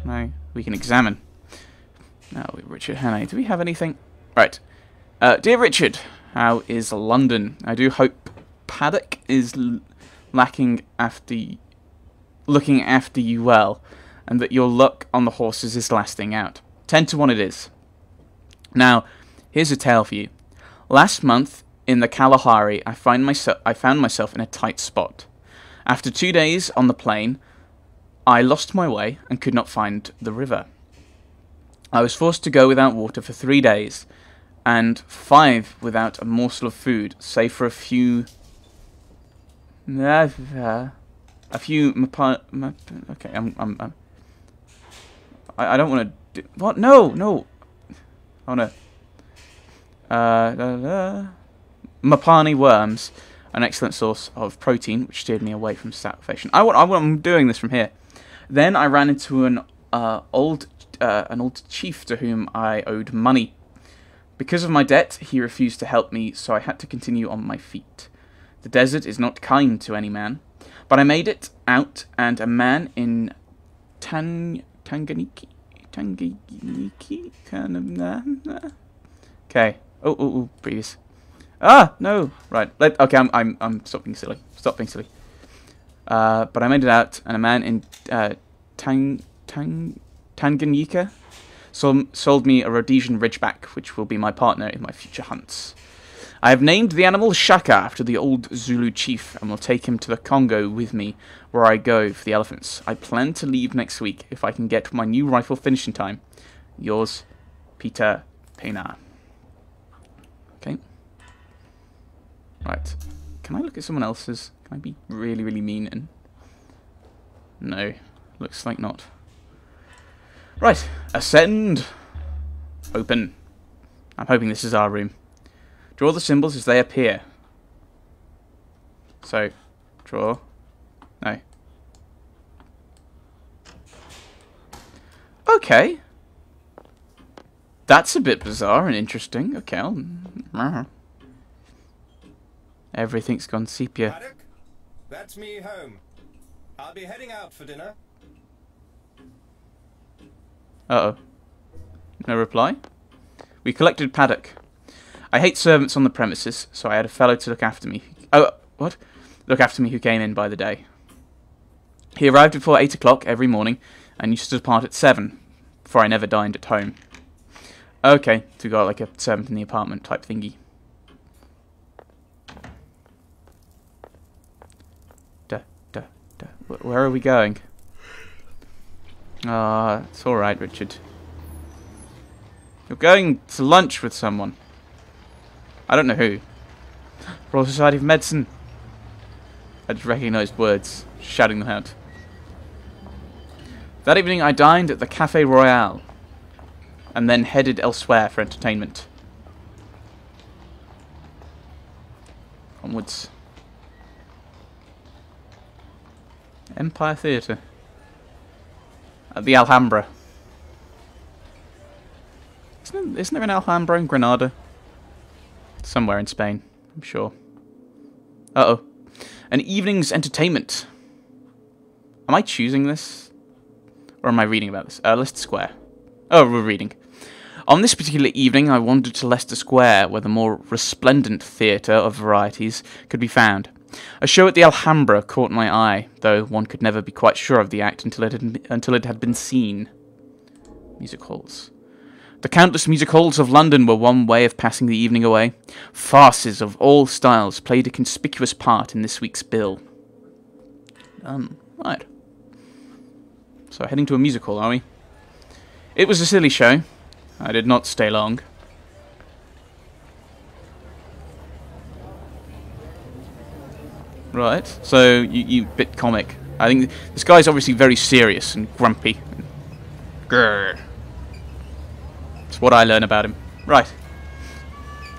No, we can examine. Now, Richard Hannay, do we have anything? Right. Dear Richard, how is London? I do hope Paddock is looking after you well, and that your luck on the horses is lasting out. 10 to 1 it is. Now, here's a tale for you. Last month, in the Kalahari, I found myself in a tight spot. After 2 days on the plain, I lost my way and could not find the river. I was forced to go without water for 3 days, and 5 without a morsel of food, save for a few... Okay, I don't want to... What? No! Oh no. Mapani worms, an excellent source of protein, which steered me away from starvation. I'm doing this from here. Then I ran into an old chief to whom I owed money. Because of my debt, he refused to help me, so I had to continue on my feet. The desert is not kind to any man, but I made it out, and a man in Tanganyika. Okay. Oh, previous. Ah, no. Right. Okay, I'm stop being silly. Stop being silly. But I made it out, and a man in Tanganyika sold me a Rhodesian Ridgeback, which will be my partner in my future hunts. I have named the animal Shaka after the old Zulu chief, and will take him to the Congo with me, where I go for the elephants. I plan to leave next week if I can get my new rifle finishing time. Yours, Peter Pena. Okay. Right. Can I look at someone else's? Can I be really, really mean? And no. Looks like not. Right. Ascend. Open. I'm hoping this is our room. Draw the symbols as they appear. So, draw. No. Okay. That's a bit bizarre and interesting. Okay, everything's gone sepia. Paddock, that's me home. I'll be heading out for dinner. Uh-oh. No reply? We collected Paddock. I hate servants on the premises, so I had a fellow to look after me. Oh, what? Look after me who came in by the day. He arrived before 8 o'clock every morning, and used to depart at 7, for I never dined at home. Okay, so we got like a servant in the apartment type thingy. Where are we going? Ah, it's alright, Richard. You're going to lunch with someone. I don't know who. Royal Society of Medicine. I just recognised words, shouting them out. That evening I dined at the Café Royal, and then headed elsewhere for entertainment. Onwards. Empire Theatre. At the Alhambra. Isn't there an Alhambra in Granada? Somewhere in Spain, I'm sure. Uh-oh. An evening's entertainment. Am I choosing this? Or am I reading about this? Leicester Square. Oh, we're reading. On this particular evening, I wandered to Leicester Square, where the more resplendent theatre of varieties could be found. A show at the Alhambra caught my eye, though one could never be quite sure of the act until it had been seen. Music halls. The countless music halls of London were one way of passing the evening away. Farces of all styles played a conspicuous part in this week's bill. Right. So heading to a music hall, are we? It was a silly show. I did not stay long. Right, so you bit comic. I think this guy's obviously very serious and grumpy. Grrr. That's what I learn about him. Right.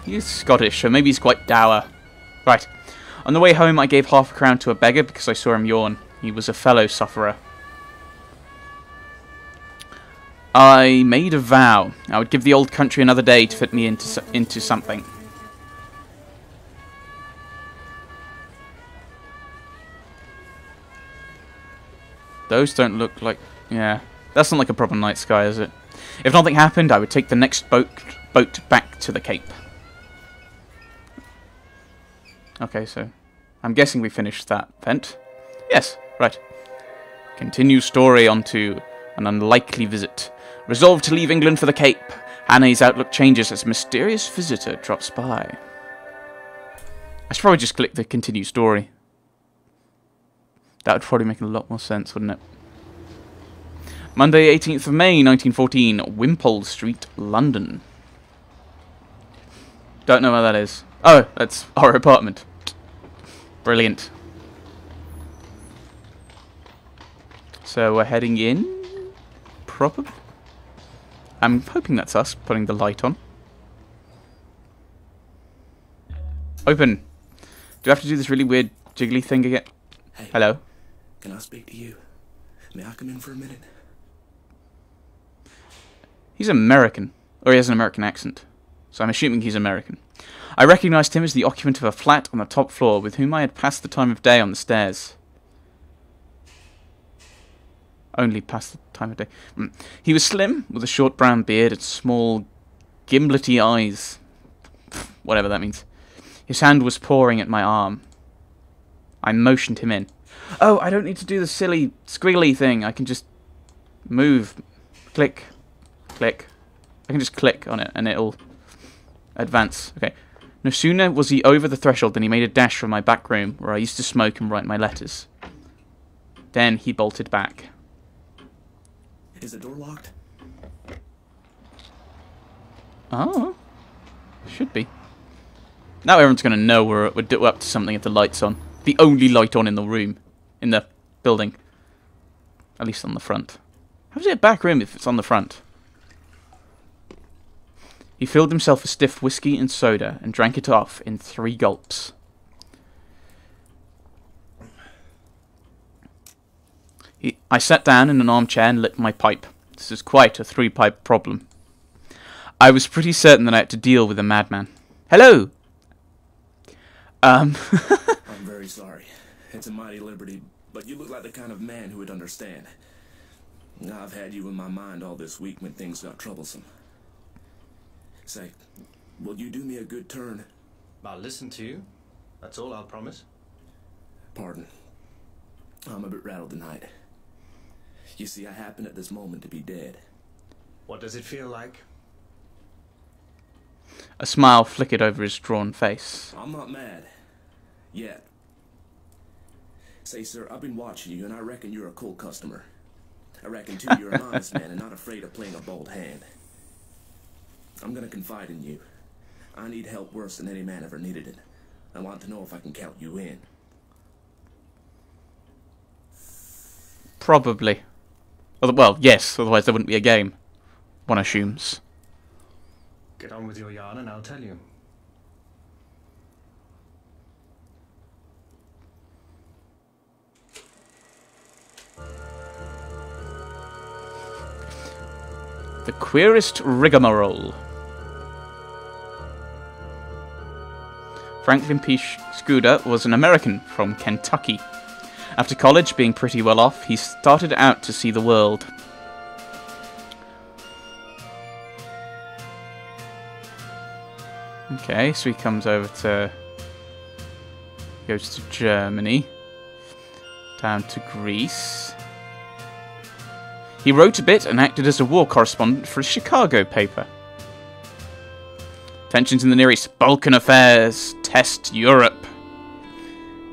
He's Scottish, so maybe he's quite dour. Right. On the way home, I gave half a crown to a beggar because I saw him yawn. He was a fellow sufferer. I made a vow. I would give the old country another day to fit me into something. Those don't look like... yeah. That's not like a proper night sky, is it? If nothing happened, I would take the next boat back to the Cape. Okay, so I'm guessing we finished that vent. Yes, right. Continue story onto an unlikely visit. Resolved to leave England for the Cape. Annie's outlook changes as a mysterious visitor drops by. I should probably just click the continue story. That would probably make a lot more sense, wouldn't it? Monday, 18th of May, 1914, Wimpole Street, London. Don't know where that is. Oh, that's our apartment. Brilliant. So we're heading in? Probably? I'm hoping that's us putting the light on. Open. Do I have to do this really weird jiggly thing again? Hey, hello? Can I speak to you? May I come in for a minute? He's American. Or he has an American accent. So I'm assuming he's American. I recognised him as the occupant of a flat on the top floor with whom I had passed the time of day on the stairs. Only passed the time of day. He was slim, with a short brown beard and small, gimlety eyes. Whatever that means. His hand was pawing at my arm. I motioned him in. Oh, I don't need to do the silly, squiggly thing. I can just move. Click. Click. I can just click on it and it'll advance. Okay. No sooner was he over the threshold than he made a dash from my back room, where I used to smoke and write my letters. Then he bolted back. Is the door locked? Oh. Should be. Now everyone's going to know we're up to something if the light's on. The only light on in the room. In the building. At least on the front. How's it a back room if it's on the front? He filled himself a stiff whiskey and soda and drank it off in 3 gulps. I sat down in an armchair and lit my pipe. This is quite a 3-pipe problem. I was pretty certain that I had to deal with a madman. Hello! I'm very sorry. It's a mighty liberty, but you look like the kind of man who would understand. I've had you in my mind all this week when things got troublesome. Say, will you do me a good turn? I'll listen to you. That's all I'll promise. Pardon. I'm a bit rattled tonight. You see, I happen at this moment to be dead. What does it feel like? A smile flickered over his drawn face. I'm not mad. Yet. Say, sir, I've been watching you, and I reckon you're a cool customer. I reckon, too, you're an honest man and not afraid of playing a bold hand. I'm gonna confide in you. I need help worse than any man ever needed it. I want to know if I can count you in. Probably. Well, yes, otherwise there wouldn't be a game. One assumes. Get on with your yarn and I'll tell you. The queerest rigmarole. Franklin P. Scudder was an American from Kentucky. After college, being pretty well off, he started out to see the world. Okay, so he comes over to... goes to Germany. Down to Greece. He wrote a bit and acted as a war correspondent for a Chicago paper. Tensions in the Near East. Balkan affairs. Test Europe.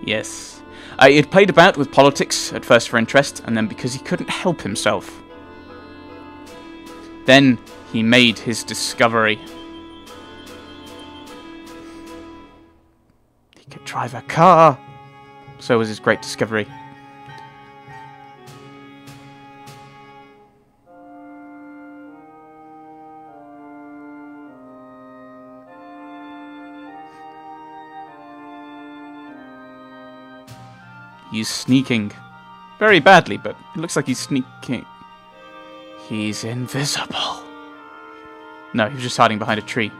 Yes. He had played about with politics, at first for interest, and then because he couldn't help himself. Then he made his discovery. He could drive a car. So was his great discovery. He's sneaking. Very badly, but it looks like he's sneaking. He's invisible. No, he was just hiding behind a tree.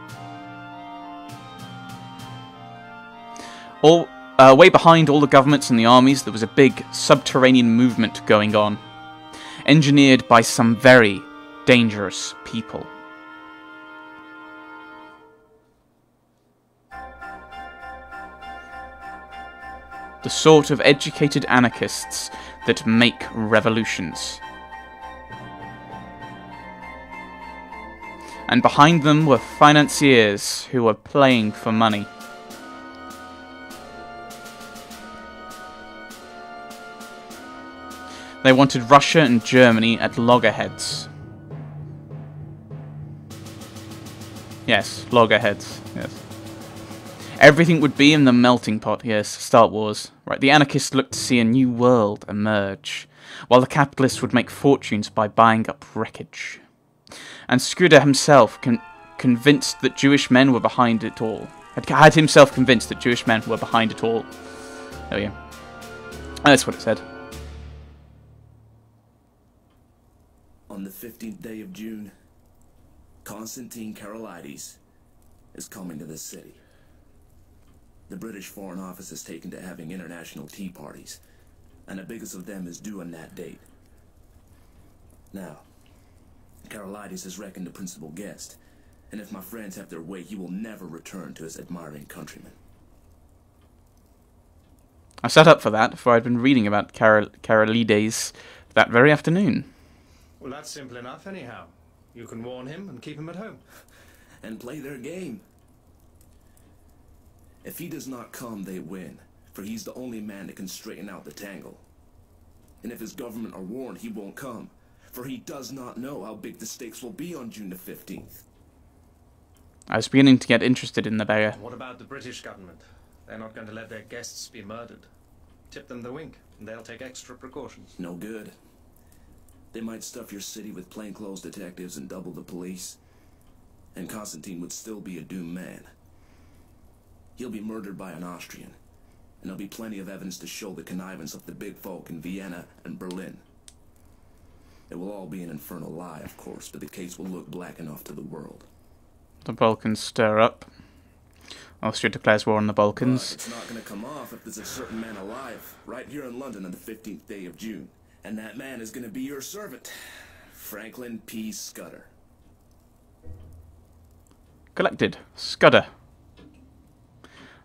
Way behind all the governments and the armies, there was a big subterranean movement going on. engineered by some very dangerous people. The sort of educated anarchists that make revolutions. And behind them were financiers who were playing for money. They wanted Russia and Germany at loggerheads. Yes, loggerheads, yes. Everything would be in the melting pot, yes, Star Wars. Right, the anarchists looked to see a new world emerge, while the capitalists would make fortunes by buying up wreckage. And Scudder himself convinced that Jewish men were behind it all. Had himself convinced that Jewish men were behind it all. There we go. That's what it said. On the 15th day of June, Konstantin Karolides is coming to this city. The British Foreign Office has taken to having international tea parties, and the biggest of them is due on that date. Now, Karolides is reckoned the principal guest, and if my friends have their way, he will never return to his admiring countrymen. I sat up for that, for I'd been reading about Karolides that very afternoon. Well, that's simple enough anyhow. You can warn him and keep him at home. And play their game. If he does not come, they win, for he's the only man that can straighten out the tangle. And if his government are warned, he won't come, for he does not know how big the stakes will be on June the 15th. I was beginning to get interested in the beggar. What about the British government? They're not going to let their guests be murdered. Tip them the wink, and they'll take extra precautions. No good. They might stuff your city with plainclothes detectives and double the police. And Konstantin would still be a doomed man. He'll be murdered by an Austrian, and there'll be plenty of evidence to show the connivance of the big folk in Vienna and Berlin. It will all be an infernal lie, of course, but the case will look black enough to the world. The Balkans stir up. Austria declares war on the Balkans. But it's not going to come off if there's a certain man alive, right here in London on the 15th day of June. And that man is going to be your servant, Franklin P. Scudder. Collected. Scudder.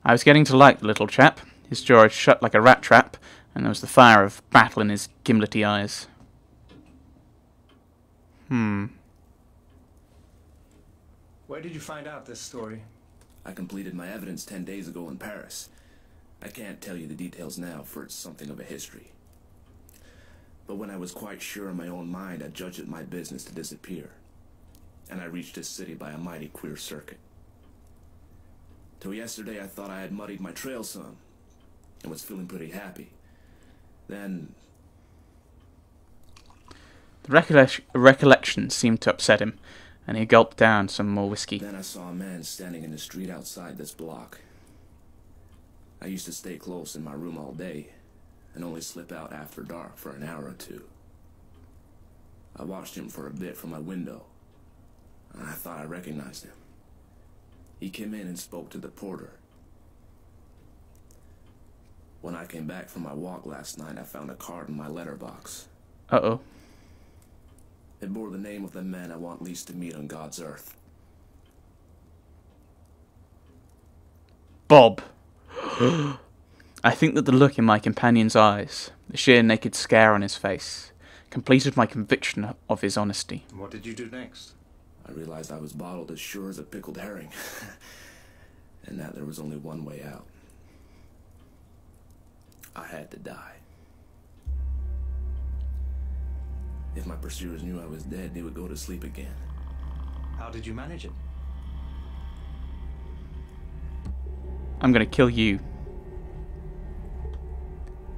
I was getting to like the little chap. His jaw was shut like a rat trap, and there was the fire of battle in his gimlety eyes. Where did you find out this story? I completed my evidence 10 days ago in Paris. I can't tell you the details now, for it's something of a history. But when I was quite sure in my own mind, I judged it my business to disappear. And I reached this city by a mighty queer circuit. Till yesterday I thought I had muddied my trail some, and was feeling pretty happy. Then... The recollection seemed to upset him, and he gulped down some more whiskey. Then I saw a man standing in the street outside this block. I used to stay close in my room all day, and only slip out after dark for an hour or two. I watched him for a bit from my window, and I thought I recognized him. He came in and spoke to the porter. When I came back from my walk last night, I found a card in my letterbox. Uh-oh. It bore the name of the man I want least to meet on God's earth. Bob. I think that the look in my companion's eyes, the sheer naked scare on his face, completed my conviction of his honesty. What did you do next? I realized I was bottled as sure as a pickled herring, and that there was only one way out. I had to die. If my pursuers knew I was dead, they would go to sleep again. How did you manage it? I'm gonna kill you.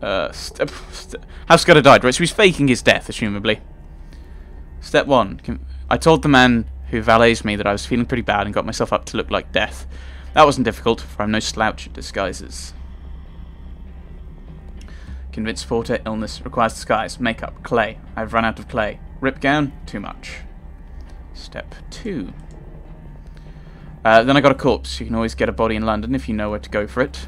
How Scudder died, right? So he's faking his death, assumably. Step 1. I told the man who valets me that I was feeling pretty bad and got myself up to look like death. That wasn't difficult, for I'm no slouch at disguises. Convince Porter illness requires disguise. Makeup. Clay. I've run out of clay. Rip gown. Too much. Step 2. Then I got a corpse. You can always get a body in London if you know where to go for it.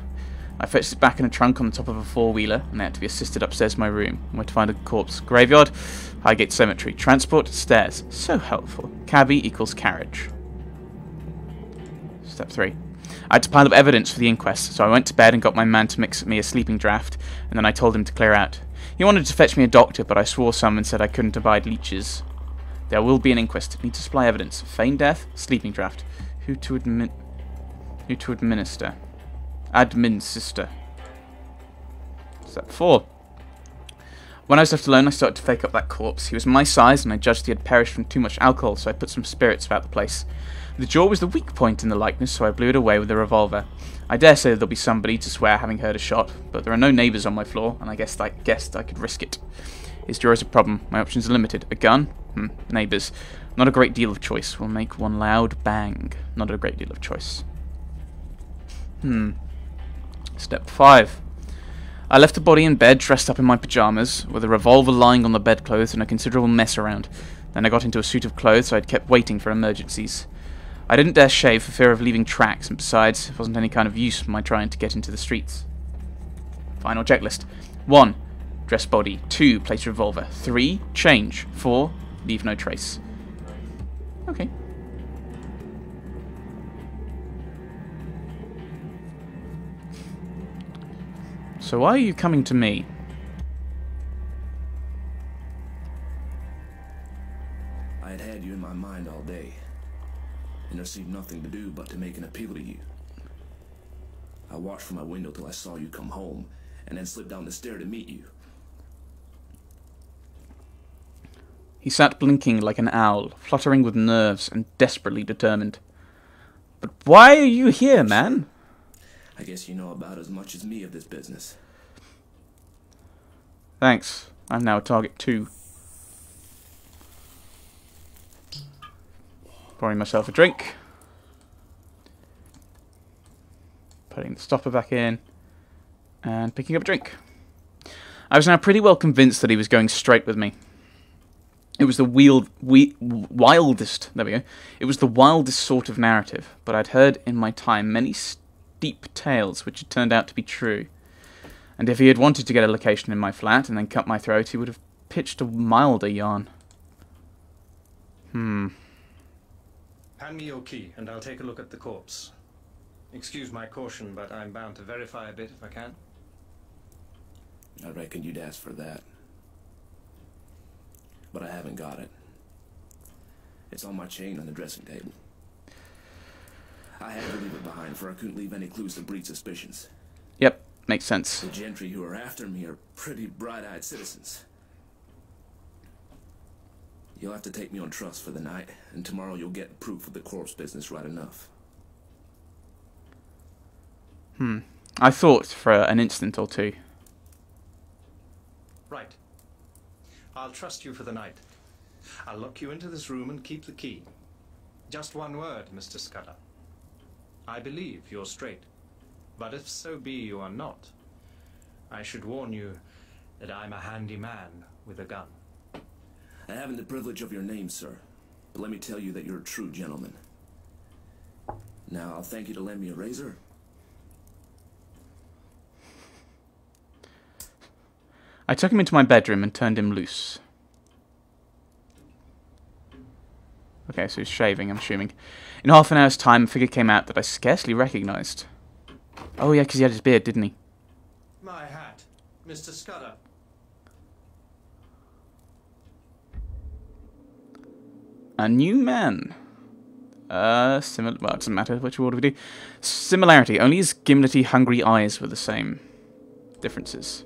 I fetched it back in a trunk on the top of a four-wheeler, and they had to be assisted upstairs to my room. Where to find a corpse? Graveyard? Highgate Cemetery. Transport, stairs. So helpful. Cabby equals carriage. Step 3. I had to pile up evidence for the inquest, so I went to bed and got my man to mix me a sleeping draught, and then I told him to clear out. He wanted to fetch me a doctor, but I swore some and said I couldn't abide leeches. There will be an inquest. Need to supply evidence. Feigned death, sleeping draught. Who to administer? Admin sister. Step 4. When I was left alone, I started to fake up that corpse. He was my size, and I judged he had perished from too much alcohol, so I put some spirits about the place. The jaw was the weak point in the likeness, so I blew it away with a revolver. I dare say there'll be somebody to swear having heard a shot, but there are no neighbours on my floor, and I guessed I could risk it. His jaw is a problem. My options are limited. A gun? Neighbours. Not a great deal of choice. We'll make one loud bang. Not a great deal of choice. Step 5. I left the body in bed, dressed up in my pyjamas, with a revolver lying on the bedclothes and a considerable mess around. Then I got into a suit of clothes, so I'd kept waiting for emergencies. I didn't dare shave for fear of leaving tracks, and besides, it wasn't any kind of use for my trying to get into the streets. Final checklist. 1. Dress body. 2. Place revolver. 3. Change. 4. Leave no trace. Okay. So why are you coming to me? I had you in my mind all day, and there seemed nothing to do but to make an appeal to you. I watched from my window till I saw you come home, and then slipped down the stair to meet you. He sat blinking like an owl, fluttering with nerves and desperately determined. But why are you here, man? I guess you know about as much as me of this business. Thanks. I'm now a target too. Pouring myself a drink. Putting the stopper back in. And picking up a drink. I was now pretty well convinced that he was going straight with me. It was the wildest, there we go. It was the wildest sort of narrative, but I'd heard in my time many steep tales which had turned out to be true. And if he had wanted to get a location in my flat and then cut my throat, he would have pitched a milder yarn. Hand me your key, and I'll take a look at the corpse. Excuse my caution, but I'm bound to verify a bit if I can. I reckon you'd ask for that. But I haven't got it. It's on my chain on the dressing table. I had to leave it behind, for I couldn't leave any clues to breed suspicions. Yep, makes sense. The gentry who are after me are pretty bright-eyed citizens. You'll have to take me on trust for the night, and tomorrow you'll get proof of the corpse business right enough. I thought for an instant or two. Right. I'll trust you for the night. I'll lock you into this room and keep the key. Just one word, Mr. Scudder. I believe you're straight. But if so be you are not, I should warn you that I'm a handy man with a gun. I haven't the privilege of your name, sir, but let me tell you that you're a true gentleman. Now, I'll thank you to lend me a razor. I took him into my bedroom and turned him loose. Okay, so he's shaving, I'm assuming. In half an hour's time, a figure came out that I scarcely recognised. Oh yeah, because he had his beard, didn't he? My hat, Mr. Scudder. A new man. Well, it doesn't matter which order we do. Similarity, only his gimlety, hungry eyes were the same. Differences.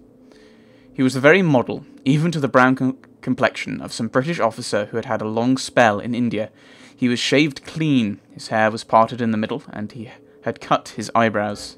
He was the very model, even to the brown complexion, of some British officer who had had a long spell in India. He was shaved clean, his hair was parted in the middle, and he had cut his eyebrows.